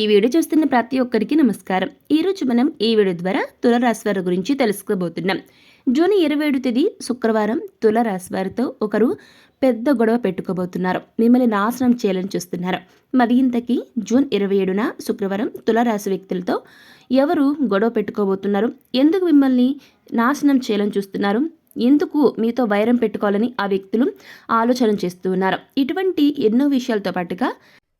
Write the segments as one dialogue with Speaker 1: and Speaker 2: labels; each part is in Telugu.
Speaker 1: ఈ వీడియో చూస్తున్న ప్రతి ఒక్కరికి నమస్కారం. ఈరోజు మనం ఈ వీడియో ద్వారా తులారాశి వారి గురించి తెలుసుకోబోతున్నాం. జూన్ 27 తేదీ శుక్రవారం తులారాశి వారితో ఒకరు పెద్ద గొడవ పెట్టుకోబోతున్నారు. మిమ్మల్ని నాశనం చేయాలని చూస్తున్నారు. మరి ఇంతకీ జూన్ 27న శుక్రవారం తులారాశి వ్యక్తులతో ఎవరు గొడవ పెట్టుకోబోతున్నారు? ఎందుకు మిమ్మల్ని నాశనం చేయాలని చూస్తున్నారు? ఎందుకు మీతో వైరం పెట్టుకోవాలని ఆ వ్యక్తులు ఆలోచన చేస్తూ ఉన్నారు? ఇటువంటి ఎన్నో విషయాలతో పాటుగా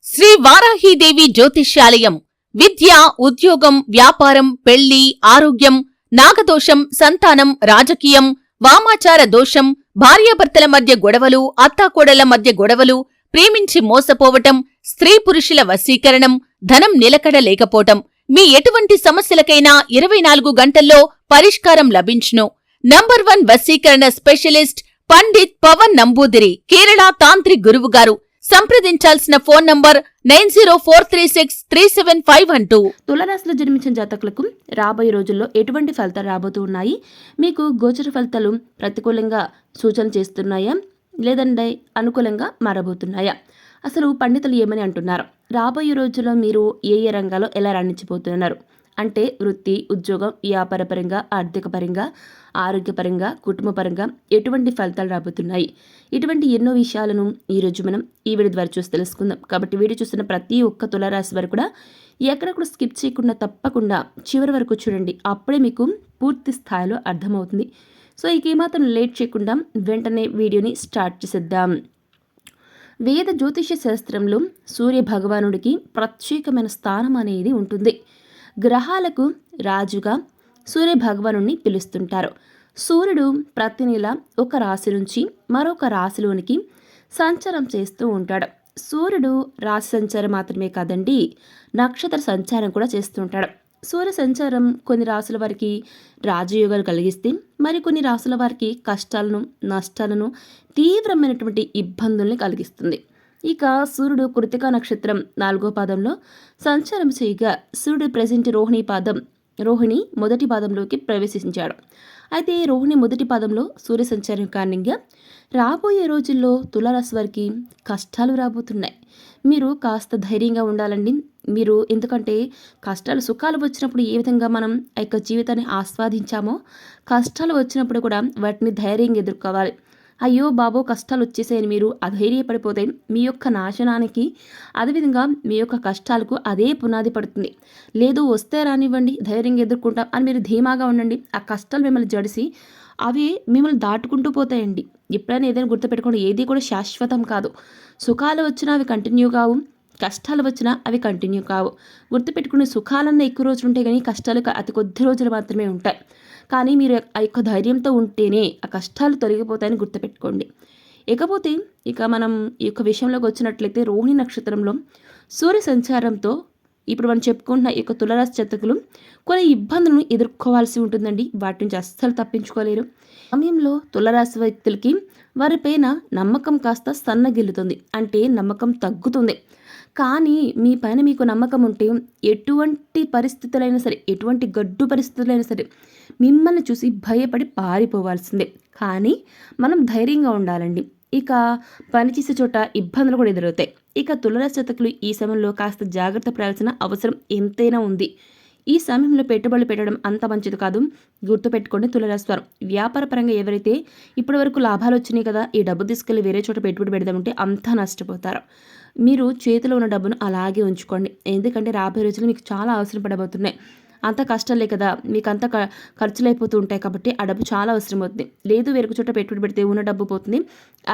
Speaker 2: శ్రీ వారాహీదేవి జ్యోతిష్యాలయం విద్య, ఉద్యోగం, వ్యాపారం, పెళ్లి, ఆరోగ్యం, నాగదోషం, సంతానం, రాజకీయం, వామాచార దోషం, భార్యాభర్తల మధ్య గొడవలు, అత్తాకోడళ్ల మధ్య గొడవలు, ప్రేమించి మోసపోవటం, స్త్రీ పురుషుల వశీకరణం, ధనం నిలకడ లేకపోవటం, మీ ఎటువంటి సమస్యలకైనా 24 గంటల్లో పరిష్కారం లభించును. నంబర్ 1 వశీకరణ స్పెషలిస్ట్ పండిత్ పవన్ నంబూదిరి, కేరళ తాంత్రిక్ గురువుగారు. సంప్రదించాల్సిన ఫోన్ నంబర్ 9043637512.
Speaker 1: తులారాశిలో జన్మించిన జాతకులకు రాబోయే రోజుల్లో ఎటువంటి ఫలితాలు రాబోతూ ఉన్నాయి? మీకు గోచర ఫలితాలు ప్రతికూలంగా సూచన చేస్తున్నాయా, లేదంటే అనుకూలంగా మారబోతున్నాయా? అసలు పండితులు ఏమని అంటున్నారు? రాబోయే రోజుల్లో మీరు ఏ ఏ రంగాల్లో ఎలా రాణించబోతున్నారు? అంటే వృత్తి, ఉద్యోగం, వ్యాపార పరంగా, ఆర్థిక పరంగా, ఆరోగ్యపరంగా, కుటుంబపరంగా ఎటువంటి ఫలితాలు రాబోతున్నాయి? ఇటువంటి ఎన్నో విషయాలను ఈరోజు మనం ఈ వీడియో ద్వారా చూసి తెలుసుకుందాం. కాబట్టి వీడియో చూస్తున్న ప్రతి ఒక్క తులారాశి వారు కూడా ఎక్కడెక్కడ స్కిప్ చేయకుండా తప్పకుండా చివరి వరకు చూడండి. అప్పుడే మీకు పూర్తి స్థాయిలో అర్థమవుతుంది. సో ఇక ఏమాత్రం లేట్ చేయకుండా వెంటనే వీడియోని స్టార్ట్ చేసేద్దాం. వేద జ్యోతిష శాస్త్రంలో సూర్య భగవానుడికి ప్రత్యేకమైన స్థానం అనేది ఉంటుంది. గ్రహాలకు రాజుగా సూర్య భగవానుడిని పిలుస్తుంటారు. సూర్యుడు ప్రతి నెల ఒక రాశి నుంచి మరొక రాశిలోనికి సంచారం చేస్తూ ఉంటాడు. సూర్యుడు రాశి సంచారం మాత్రమే కాదండి, నక్షత్ర సంచారం కూడా చేస్తూ ఉంటాడు. సూర్య సంచారం కొన్ని రాశుల వారికి రాజయోగాలు కలిగిస్తే మరికొన్ని రాశుల వారికి కష్టాలను, నష్టాలను, తీవ్రమైనటువంటి ఇబ్బందుల్ని కలిగిస్తుంది. ఇక సూర్యుడు కృతికా నక్షత్రం 4వ పాదంలో సంచారం చేయగా సూర్యుడు ప్రెజెంట్ రోహిణి మొదటి పాదంలోకి ప్రవేశించాడు. అయితే రోహిణి మొదటి పాదంలో సూర్య సంచారం కారణంగా రాబోయే రోజుల్లో తులారాశి వారికి కష్టాలు రాబోతున్నాయి. మీరు కాస్త ధైర్యంగా ఉండాలండి. మీరు ఎందుకంటే కష్టాలు, సుఖాలు వచ్చినప్పుడు ఏ విధంగా మనం ఆ యొక్క జీవితాన్ని ఆస్వాదించామో, కష్టాలు వచ్చినప్పుడు కూడా వాటిని ధైర్యంగా ఎదుర్కోవాలి. అయ్యో బాబో కష్టాలు వచ్చేసాయని మీరు అధైర్యపడిపోతే మీ యొక్క నాశనానికి, అదేవిధంగా మీ యొక్క కష్టాలకు అదే పునాది పడుతుంది. లేదు వస్తే రానివ్వండి, ధైర్యంగా ఎదుర్కొంటాం అని మీరు ధీమాగా ఉండండి. ఆ కష్టాలు మిమ్మల్ని జడిసి అవి మిమ్మల్ని దాటుకుంటూ పోతాయండి. ఎప్పుడైనా ఏదైనా గుర్తుపెట్టుకోండి, ఏది కూడా శాశ్వతం కాదు. సుఖాలు వచ్చినా అవి కంటిన్యూ కావు, కష్టాలు వచ్చినా అవి కంటిన్యూ కావు. గుర్తుపెట్టుకునే సుఖాలన్నా ఎక్కువ రోజులు ఉంటాయి, కానీ కష్టాలు అతి కొద్ది రోజులు మాత్రమే ఉంటాయి. కానీ మీరు ఆ యొక్క ధైర్యంతో ఉంటేనే ఆ కష్టాలు తొలగిపోతాయని గుర్తుపెట్టుకోండి. ఇకపోతే ఇక మనం ఈ యొక్క విషయంలోకి వచ్చినట్లయితే రోహిణి నక్షత్రంలో సూర్య సంచారంతో ఇప్పుడు మనం చెప్పుకుంటున్న ఈ యొక్క తులారాశి జాతకులు కొన్ని ఇబ్బందులను ఎదుర్కోవాల్సి ఉంటుందండి. వాటి నుంచి అస్సలు తప్పించుకోలేరు. సమయంలో తులారాశి వ్యక్తులకి వారిపైన నమ్మకం కాస్త సన్నగిల్లుతుంది, అంటే నమ్మకం తగ్గుతుంది. కానీ మీ పైన మీకు నమ్మకం ఉంటే ఎటువంటి పరిస్థితులైనా సరే, ఎటువంటి గడ్డు పరిస్థితులైనా సరే మిమ్మల్ని చూసి భయపడి పారిపోవాల్సిందే. కానీ మనం ధైర్యంగా ఉండాలండి. ఇక పనిచేసే చోట ఇబ్బందులు కూడా ఎదురవుతాయి. ఇక తులారాశి జాతకులు ఈ సమయంలో కాస్త జాగ్రత్త పడాల్సిన అవసరం ఎంతైనా ఉంది. ఈ సమయంలో పెట్టుబడులు పెట్టడం అంత మంచిది కాదు. గుర్తుపెట్టుకోండి తులారాశి వారు. వ్యాపార పరంగా ఎవరైతే ఇప్పటి వరకు లాభాలు వచ్చినాయి కదా, ఈ డబ్బు తీసుకెళ్లి వేరే చోట పెట్టుబడి పెడదామంటే అంతా నష్టపోతారు. మీరు చేతిలో ఉన్న డబ్బును అలాగే ఉంచుకోండి. ఎందుకంటే రాబోయే రోజులు మీకు చాలా అవసరం పడబోతున్నాయి. అంత కష్టాలే కదా, మీకు అంత ఖర్చులు అయిపోతూ ఉంటాయి. కాబట్టి ఆ డబ్బు చాలా అవసరం అవుతుంది. లేదు వేరొక చోట పెట్టుబడి పెడితే ఉన్న డబ్బు పోతుంది.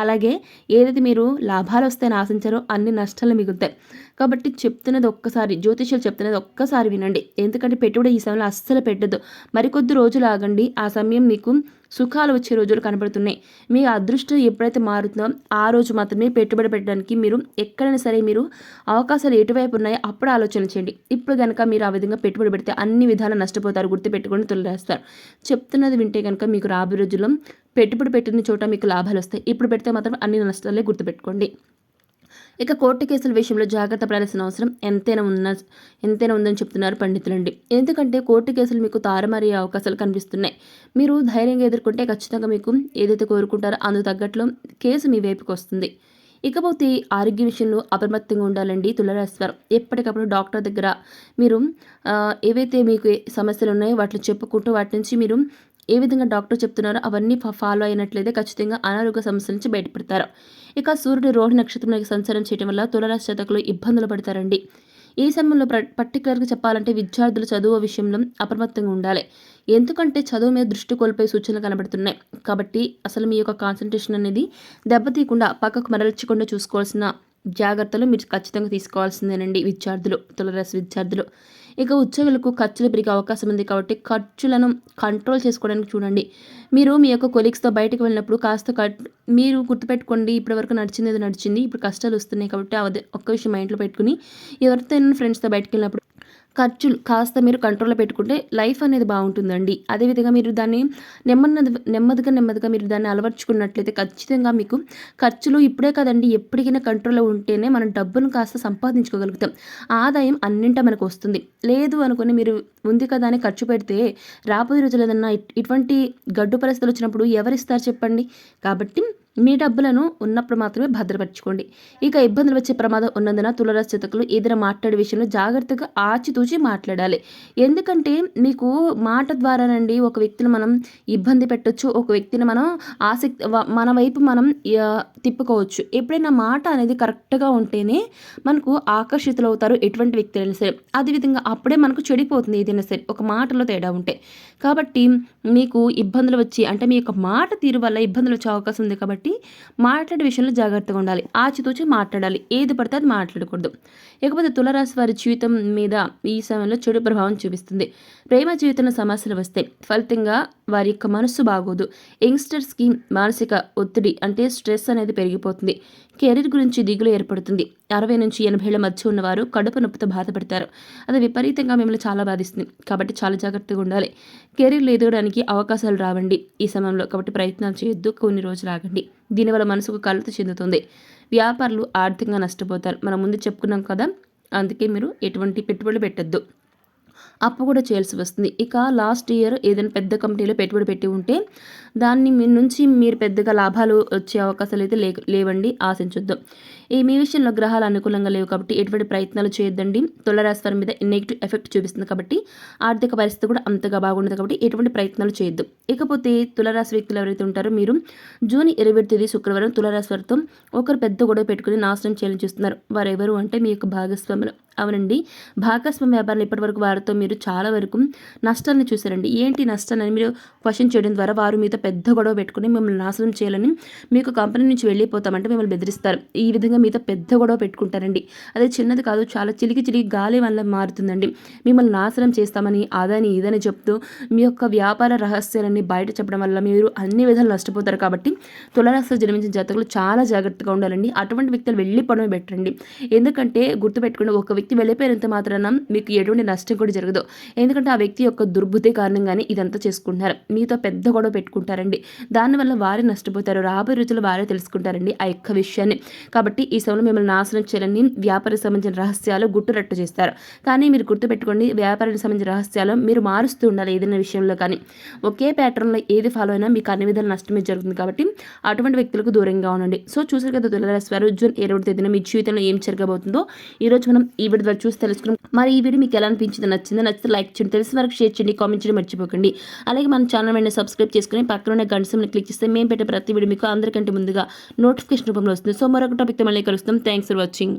Speaker 1: అలాగే ఏదైతే మీరు లాభాలు వస్తాయని ఆశించారో అన్ని నష్టాలు మిగులుతాయి. కాబట్టి చెప్తున్నది ఒక్కసారి, జ్యోతిష్యులు చెప్తున్నది ఒక్కసారి వినండి. ఎందుకంటే పెట్టుబడి ఈ సమయంలో అస్సలు పెట్టద్దు. మరికొద్ది రోజులు ఆగండి. ఆ సమయం మీకు సుఖాలు వచ్చే రోజులు కనబడుతున్నాయి. మీ అదృష్టం ఎప్పుడైతే మారుతుందో ఆ రోజు మాత్రమే పెట్టుబడి పెట్టడానికి మీరు ఎక్కడైనా సరే మీరు అవకాశాలు ఎటువైపు ఉన్నాయో అప్పుడు ఆలోచన చేయండి. ఇప్పుడు కనుక మీరు ఆ విధంగా పెట్టుబడి పెడితే అన్ని విధాలు నష్టపోతారు. గుర్తుపెట్టుకొని తొలిరేస్తారు. చెప్తున్నది వింటే కనుక మీకు రాబోయే రోజుల్లో పెట్టుబడి పెట్టిన చోట మీకు లాభాలు వస్తాయి. ఇప్పుడు పెడితే మాత్రం అన్ని నష్టాలే. గుర్తుపెట్టుకోండి. ఇక కోర్టు కేసుల విషయంలో జాగ్రత్త పడాల్సిన అవసరం ఎంతైనా ఉందని చెప్తున్నారు పండితులండి. ఎందుకంటే కోర్టు కేసులు మీకు తారుమారే అవకాశాలు కనిపిస్తున్నాయి. మీరు ధైర్యంగా ఎదుర్కొంటే ఖచ్చితంగా మీకు ఏదైతే కోరుకుంటారో అందుకు తగ్గట్లు కేసు మీ వైపుకి వస్తుంది. ఇకపోతే ఆరోగ్య విషయంలో అప్రమత్తంగా ఉండాలండి తులారాశి వారు. ఎప్పటికప్పుడు డాక్టర్ దగ్గర మీరు ఏవైతే మీకు సమస్యలు ఉన్నాయో వాటిని చెప్పుకుంటూ వాటి నుంచి మీరు ఏ విధంగా డాక్టర్ చెప్తున్నారో అవన్నీ ఫాలో అయినట్లయితే ఖచ్చితంగా అనారోగ్య సమస్యల నుంచి బయటపడతారు. ఇక సూర్యుడు రోహిణి నక్షత్రంలోకి సంచారం చేయడం వల్ల తులారాశి జాతకులు ఇబ్బందులు పడతారండి. ఈ సమయంలో పర్టికులర్గా చెప్పాలంటే విద్యార్థులు చదువు విషయంలో అప్రమత్తంగా ఉండాలి. ఎందుకంటే చదువు మీద దృష్టి కోల్పోయే సూచనలు కనబడుతున్నాయి. కాబట్టి అసలు మీ యొక్క కాన్సన్ట్రేషన్ అనేది దెబ్బతీయకుండా పక్కకు మరల్చకుండా చూసుకోవాల్సిన జాగ్రత్తలు మీరు ఖచ్చితంగా తీసుకోవాల్సిందేనండి తులారాశి విద్యార్థులు. ఇక ఉద్యోగులకు ఖర్చులు పెరిగే అవకాశం ఉంది కాబట్టి ఖర్చులను కంట్రోల్ చేసుకోవడానికి చూడండి. మీరు మీ యొక్క కొలీగ్స్తో బయటకు వెళ్ళినప్పుడు కాస్త మీరు గుర్తుపెట్టుకోండి, ఇప్పటివరకు నడిచింది నడిచింది, ఇప్పుడు కష్టాలు వస్తున్నాయి కాబట్టి అది ఒక్క విషయం మైండ్లో పెట్టుకుని ఎవరితో ఫ్రెండ్స్తో బయటకు వెళ్ళినప్పుడు ఖర్చులు కాస్త మీరు కంట్రోల్లో పెట్టుకుంటే లైఫ్ అనేది బాగుంటుందండి. అదేవిధంగా మీరు దాన్ని నెమ్మదిగా మీరు దాన్ని అలవర్చుకున్నట్లయితే ఖచ్చితంగా మీకు ఖర్చులు ఇప్పుడే కదండి ఎప్పటికైనా కంట్రోల్లో ఉంటేనే మనం డబ్బును కాస్త సంపాదించుకోగలుగుతాం. ఆదాయం అన్నింటా మనకు వస్తుంది. లేదు అనుకుని మీరు ఉంది కదా అని ఖర్చు పెడితే రాబోయే రోజులు ఏదన్నా ఇటువంటి గడ్డు పరిస్థితులు వచ్చినప్పుడు ఎవరిస్తారు చెప్పండి. కాబట్టి మీ డబ్బులను ఉన్నప్పుడు మాత్రమే భద్రపరచుకోండి. ఇక ఇబ్బందులు వచ్చే ప్రమాదం ఉన్నందున తులారాశి జాతకులు ఏదైనా మాట్లాడే విషయంలో జాగ్రత్తగా ఆచితూచి మాట్లాడాలి. ఎందుకంటే మీకు మాట ద్వారానండి ఒక వ్యక్తిని మనం ఇబ్బంది పెట్టొచ్చు, ఒక వ్యక్తిని మనం మన వైపు మనం తిప్పుకోవచ్చు. ఎప్పుడైనా మాట అనేది కరెక్ట్గా ఉంటేనే మనకు ఆకర్షితులు అవుతారు ఎటువంటి వ్యక్తి అయినా సరే. అదేవిధంగా అప్పుడే మనకు చెడిపోతుంది ఏదైనా సరే ఒక మాటలో తేడా ఉంటే. కాబట్టి మీకు ఇబ్బందులు వచ్చి అంటే మీ యొక్క మాట తీరు వల్ల ఇబ్బందులు వచ్చే అవకాశం ఉంది. కాబట్టి మాట్లాడే విషయంలో జాగ్రత్తగా ఉండాలి, ఆచితూచి మాట్లాడాలి, ఏది పడితే అది మాట్లాడకూడదు. ఇకపోతే తులారాశి వారి జీవితం మీద ఈ సమయంలో చెడు ప్రభావం చూపిస్తుంది. ప్రేమ జీవితంలో సమస్యలు వస్తాయి, ఫలితంగా వారి యొక్క మనస్సు బాగోదు. యంగ్స్టర్స్కి మానసిక ఒత్తిడి అంటే స్ట్రెస్ అనేది పెరిగిపోతుంది. కెరీర్ గురించి దిగులు ఏర్పడుతుంది. 60 నుంచి 80 ఏళ్ల మధ్య ఉన్నవారు కడుపు నొప్పితో బాధపడతారు. అది విపరీతంగా మిమ్మల్ని చాలా బాధిస్తుంది. కాబట్టి చాలా జాగ్రత్తగా ఉండాలి. కెరీర్లో ఎదగడానికి అవకాశాలు రావండి ఈ సమయంలో. కాబట్టి ప్రయత్నాలు చేయొద్దు, కొన్ని రోజులు ఆగండి. దీనివల్ల మనసుకు కలత చెందుతుంది. వ్యాపారులు ఆర్థికంగా నష్టపోతారు. మనం ముందు చెప్పుకున్నాం కదా, అందుకే మీరు ఎటువంటి పెట్టుబడులు పెట్టద్దు, అప్పు కూడా చేయాల్సి వస్తుంది. ఇక లాస్ట్ ఇయర్ ఏదైనా పెద్ద కంపెనీలో పెట్టుబడి పెట్టి ఉంటే దాన్ని మీ నుంచి మీరు పెద్దగా లాభాలు వచ్చే అవకాశాలు అయితే లేవండి, ఆశించొద్దు. మీ విషయంలో గ్రహాలు అనుకూలంగా లేవు కాబట్టి ఎటువంటి ప్రయత్నాలు చేయొద్దండి. తులారాశి వారి మీద నెగిటివ్ ఎఫెక్ట్ చూపిస్తుంది కాబట్టి ఆర్థిక పరిస్థితి కూడా అంతగా బాగుండదు కాబట్టి ఎటువంటి ప్రయత్నాలు చేయొద్దు. ఇకపోతే తులారాశి వ్యక్తులు ఎవరైతే ఉంటారో మీరు జూన్ 27 తేదీ శుక్రవారం తులారాశి వారితో ఒకరు పెద్ద గొడవ పెట్టుకుని నాశనం చేయాలని చూస్తున్నారు. వారు ఎవరు అంటే మీ యొక్క భాగస్వాములు. అవునండి, భాగస్వామ్య వ్యాపారాలు ఇప్పటి వరకు వారితో మీరు చాలా వరకు నష్టాన్ని చూశారండి. ఏంటి నష్టాన్ని మీరు క్వశ్చన్ చేయడం ద్వారా వారు మీతో పెద్ద గొడవ పెట్టుకుని మిమ్మల్ని నాశనం చేయాలని మీకు కంపెనీ నుంచి వెళ్ళిపోతామంటే మిమ్మల్ని బెదిరిస్తారు. ఈ విధంగా మీతో పెద్ద గొడవ పెట్టుకుంటారండి. అదే చిన్నది కాదు, చాలా చిలికి గాలి వల్ల మారుతుందండి. మిమ్మల్ని నాశనం చేస్తామని అదని ఇదని చెప్తూ మీ యొక్క వ్యాపార రహస్యాలన్నీ బయట చెప్పడం వల్ల మీరు అన్ని విధాలు నష్టపోతారు. కాబట్టి తులారాశిలో జన్మించిన జాతకులు చాలా జాగ్రత్తగా ఉండాలండి. అటువంటి వ్యక్తులు వెళ్ళిపోవడమే బెటర్ అండి. ఎందుకంటే గుర్తుపెట్టుకుని ఒక వ్యక్తి వెళ్ళిపోయినంత మాత్రాన మీకు ఎటువంటి నష్టం కూడా జరగదు. ఎందుకంటే ఆ వ్యక్తి యొక్క దుర్బుద్ధి కారణంగానే ఇదంతా చేసుకుంటున్నారు. మీతో పెద్ద గొడవ పెట్టుకుంటారండి. దానివల్ల వారే నష్టపోతారు. రాబోయే రోజులు వారే తెలుసుకుంటారండి ఆ యొక్క విషయాన్ని. కాబట్టి ఈ సమయంలో మిమ్మల్ని నాశనం చేయాలని వ్యాపారానికి సంబంధించిన రహస్యాలు గుట్టురట్టు చేస్తారు. కానీ మీరు గుర్తుపెట్టుకోండి, వ్యాపారానికి సంబంధించిన రహస్యాలు మీరు మారుస్తూ ఉండాలి. ఏదైనా విషయంలో కానీ ఒకే ప్యాటర్న్లో ఏది ఫాలో అయినా మీకు అన్ని విధాలు నష్టమే జరుగుతుంది. కాబట్టి అటువంటి వ్యక్తులకు దూరంగా ఉండండి. సో చూసారు కదా తులారాశి వారు జూన్ 27 తేదీన మీ జీవితంలో ఏం జరగబోతుందో ఈరోజు మనం ఈ వీడియో ద్వారా చూసి తెలుసుకున్నాం. మరి ఈ వీడియో మీకు ఎలా అనిపించింది, నచ్చితే లైక్ చేయండి, తెలిసిన వరకు షేర్ చేయండి, కామెంట్ చేయడం మర్చిపోకండి. అలాగే మన ఛానల్ వెంటనే సబ్స్క్రైబ్ చేసుకుని పక్కన ఉన్న గంట సింబల్ని క్లిక్ చేస్తే మేము పెట్టే ప్రతి వీడియో మీకు అందరికంటే ముందుగా నోటిఫికేషన్ రూపంలో వస్తుంది. సో మరొక టాపిక్తో మళ్ళీ కలుస్తాం. Thanks for watching.